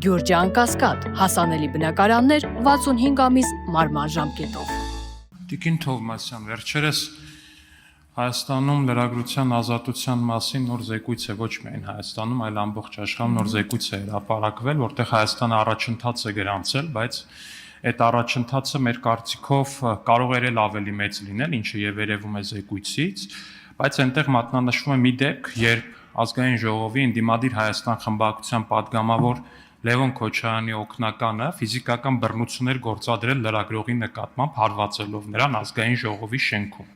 Գյուրջան Կասկադ, հասանելի բնակարաններ 65 ամիս մարման ժամկետով։ Տիկին Թովմասյան, վերջերս Հայաստանում լրագրության ազատության մասին նոր զեկույց է, ոչ միայն Հայաստանում, այլ ամբողջ աշխարհում նոր զեկույց է հրապարակվել, որտեղ Հայաստանը առաջընթաց է գրանցել, բայց այդ առաջընթացը մեր կարծիքով կարող էր ավելի մեծ լինել, ինչը եւ երևում է զեկույցից, բայց այնտեղ մատնանշվում է մի դեպք, երբ Ազգային ժողովի ընդդիմադիր Հայաստան խմբակցության падգամավոր Լևոն Քոչարյանի օգնականը ֆիզիկական բռնություններ գործադրել լրագրողի նկատմամբ հարվածելով նրան Ազգային ժողովի շենքում։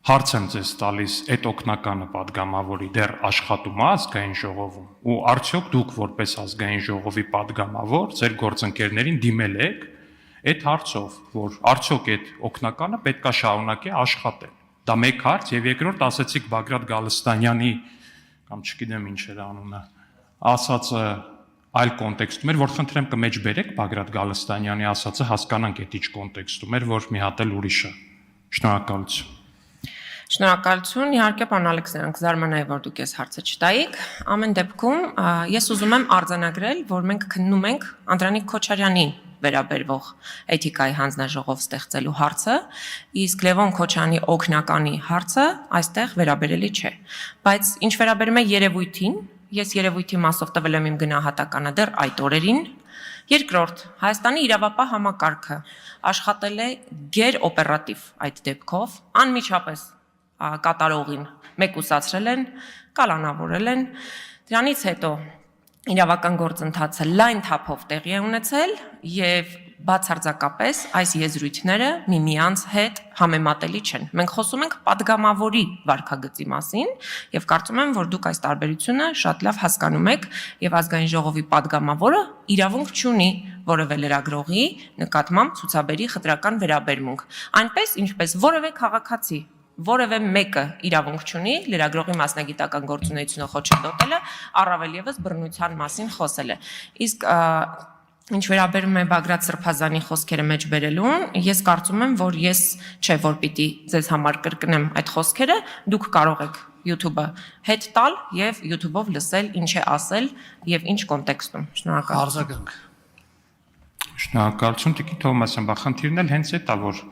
Հարց եմ ձեզ տալիս, այդ օգնականը падգամավորի դեռ աշխատում է Ազգային ժողովում ու արդյոք դուք որպես Ազգային ժողովի падգամավոր ձեր գործընկերներին դիմել եք այդ հարցով, որ արդյոք այդ օգնականը պետք է շարունակի աշխատել։ Դա մեկ հարց եւ երկրորդ ասեցիք Բագրատ Գալստանյանի կամ չգիտեմ ինչ էր անունը ասածը այլ կոնտեքստում էր, որ խնդրեմ կմեջբերեք Բագրատ Գալստանյանի ասածը հասկանանք այդ ինչ կոնտեքստում էր, որ մի հատ էլ ուրիշ է։ Շնորհակալություն։ Շնորհակալություն, իհարկե պարոն Ալեքսանյան, կզարմանայի, որ դուք այս հարցը չտայիք։ Ամեն դեպքում ես ուզում եմ արձանագրել, որ մենք քննում ենք Անդրանիկ Քոչարյանին վերաբերվող էթիկայի հանձնաժողով ստեղծելու հարցը, իսկ Լևոն Քոչարյանի օգնականի հարցը այստեղ վերաբերելի չէ։ Բայց ինչ վերաբերում է երևույթին, ես երևույթի մասով տվել եմ իմ գնահատականը դեռ այդ օրերին։ Երկրորդ, Հայաստանի իրավապահ համակարգը աշխատել է գերօպերատիվ այդ դեպքով, անմիջապես կատարողին մեկուսացրել են, կալանավորել են, դրանից հետո իրավական գործընթացը լայն թափով տեղի է ունեցել եւ բացարձակապես այս եզրույթները միմյանց հետ համեմատելի չեն։ Մենք խոսում ենք падգամավորի վարքագծի մասին եւ կարծում եմ, որ դուք այս տարբերությունը շատ լավ հասկանում եք եւ Ազգային ժողովի падգամավորը իրավունք չունի որևէ լրագրողի նկատմամբ ցուցաբերի խտրական վերաբերմունք։ Այնպես ինչպես որևէ քաղաքացի որևէ մեկը իրավունք չունի լրագրողի մասնագիտական գործունեությունը խոչընդոտելը, առավել եւս բռնության մասին խոսելը։ Իսկ ինչ վերաբերում է Բագրատ Սրբազանի խոսքերը մեջբերելուն, ես կարծում եմ, որ ես չէ, որ պիտի ձեզ համար կրկնեմ այդ խոսքերը, դուք կարող եք YouTube-ը հետ տալ եւ YouTube-ով լսել ինչ է ասել եւ ինչ կոնտեքստում։ Շնորհակալություն։ Շնորհակալություն, Տիկին Թովմասյան, խնդիրն էլ հենց այդ է, որ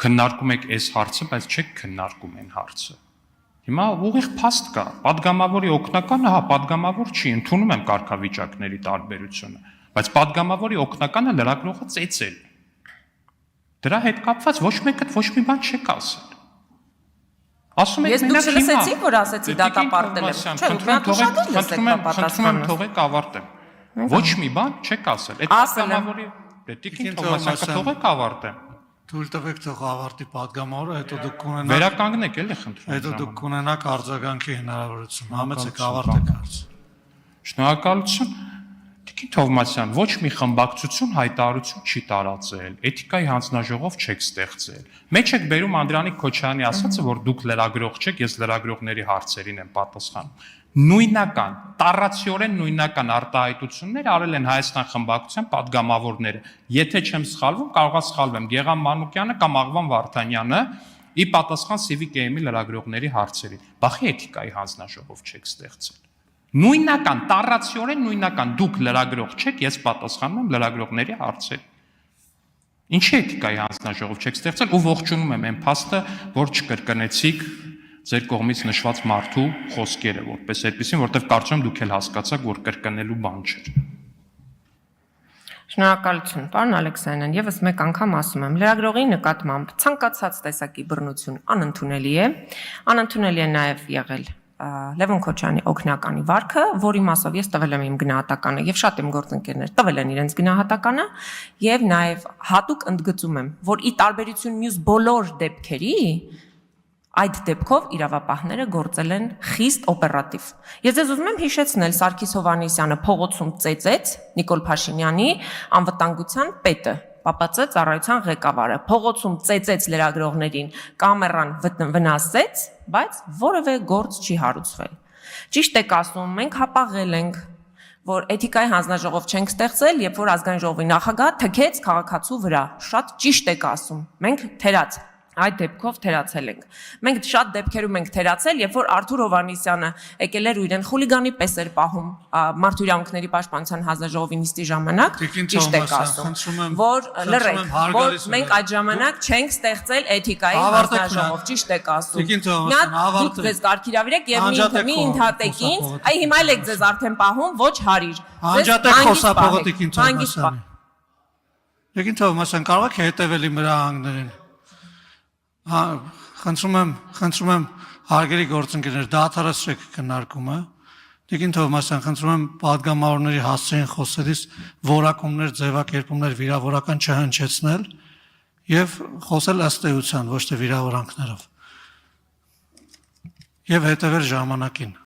քննարկում եք այս հարցը, բայց չեք քննարկում այն հարցը։ Հիմա ուղիղ փաստ կա, падգամավորի օգնականը, հա, падգամավոր չի, ընդունում եմ կարգավիճակների տարբերությունը, բայց падգամավորի օգնականը լրագրողը ծեծել։ Դրա հետ կապված ոչ մեկը ոչ մի բան չեք ասել։ Ասում եք մենակ հիմա։ Ես դուք լսեցիք, որ ասեցի դատապարտել եմ։ Չէ, դուք շատ լսեք պատասխանը։ Թողեք ավարտեմ։ Ոչ մի բան չեք ասել։ Այդ падգամավորի Տիկին Թովմասյան, թողեք ավարտեմ։ Թույլ տվեք թող ավարտի падգամավորը, հետո դուք կունենաք վերականգնեք էլի խնդրում։ Հետո դուք կունենաք արձագանքի հնարավորություն։ Համեցեք ավարտեք հարցը։ Շնորհակալություն։ Տիկին Թովմասյան, ոչ մի խմբակցություն հայտարարություն չի տարածել, էթիկայի հանձնաժողով չեք ստեղծել։ Մեջ եք բերում Անդրանիկ Քոչարյանի ասածը, որ դուք լրագրող չեք, ես լրագրողների հարցերին եմ պատասխանում։ Նույնական, տառացիորեն նույնական արտահայտություններ արել են Հայաստան խմբակցության падգամավորները։ Եթե չեմ սխալվում, կարող է սխալվեմ, Գեգամ Մանուկյանը կամ Աղվան Վարդանյանը ի պատասխան Civic AM-ի լրագրողների հարցերին։ Բախի էթիկայի հանձնաժողով չեք ստեղծել։ Նույնական, տառացիորեն նույնական, դուք լրագրող չեք, ես պատասխանում եմ լրագրողների հարցերին։ Ինչի էթիկայի հանձնաժողով չեք ստեղծել ու ողջունում եմ այն փաստը, որ չկրկնեցիք ձեր կողմից նշված մարդու խոսքերը, որպես այդպեսին, որտեղ կարծում եմ դուք էլ հասկացաք, որ կրկնելու բան չէր։ Շնորհակալություն, պարոն Ալեքսանյան, եւս մեկ անգամ ասում եմ, լրագրողի նկատմամբ ցանկացած տեսակի բռնություն անընդունելի է, անընդունելի է նաեւ եղել Լևոն Քոչարյանի օգնականի վարքը, որի մասով ես տվել եմ իմ գնահատականը եւ շատ իմ գործընկերներ տվել են իրենց գնահատականը եւ նաեւ հատուկ ընդգծում եմ, որ ի տարբերություն մյուս բոլոր դեպքերի այդ դեպքով իրավապահները գործել են խիստ օպերատիվ։ Ես ձեզ ուզում եմ հիշեցնել Սարգիս Հովհաննիսյանը փողոցում ծեծեց Նիկոլ Փաշինյանի անվտանգության պետը, ՊՊՑ ծառայության ղեկավարը, փողոցում ծեծեց լրագրողներին, կամերան վնասեց, բայց որևէ գործ չի հարուցվել։ Ճիշտ եք ասում, մենք հապաղել ենք, որ էթիկայի հանձնաժողով չենք ստեղծել, երբ որ Ազգային ժողովի նախագահ թքեց քաղաքացու վրա։ Շատ ճիշտ եք ասում։ Մենք թերած այդ դեպքով թերացել ենք։ Մենք շատ դեպքերում ենք թերացել, երբ որ Արթուր Հովհաննիսյանը եկել էր ու իրեն խուլիգանի պես էր պահում Մարդու իրավունքների պաշտպանության հանձնաժողովի նիստի ժամանակ, ճիշտ եք ասում, որ լռեք, որ մենք այդ ժամանակ չենք ստեղծել էթիկայի հանձնաժողով, ճիշտ եք ասում։ Դուք ձեզ կարգիրավիրեք եւ մի ընդհատեք ինձ, այ հիմա էլ եք ձեզ արդեն պահում, ոչ հարիր։ Անջատեք խոսափողը Տիկին Թովմասյանը։ Տիկին Թովմասյան, կարող եք հետևել իմ հրահանգներին։ Խնդրում եմ հարգելի գործընկերներ, դադարեցրեք քննարկումը։ Տիկին Թովմասյան, խնդրում եմ падգամավորների հասցեին խոսելիս որակումներ, ձևակերպումներ վիրավորական չհնչեցնել եւ խոսել ըստ էության, ոչ թե վիրավորանքներով։ Եվ հետևել ժամանակին։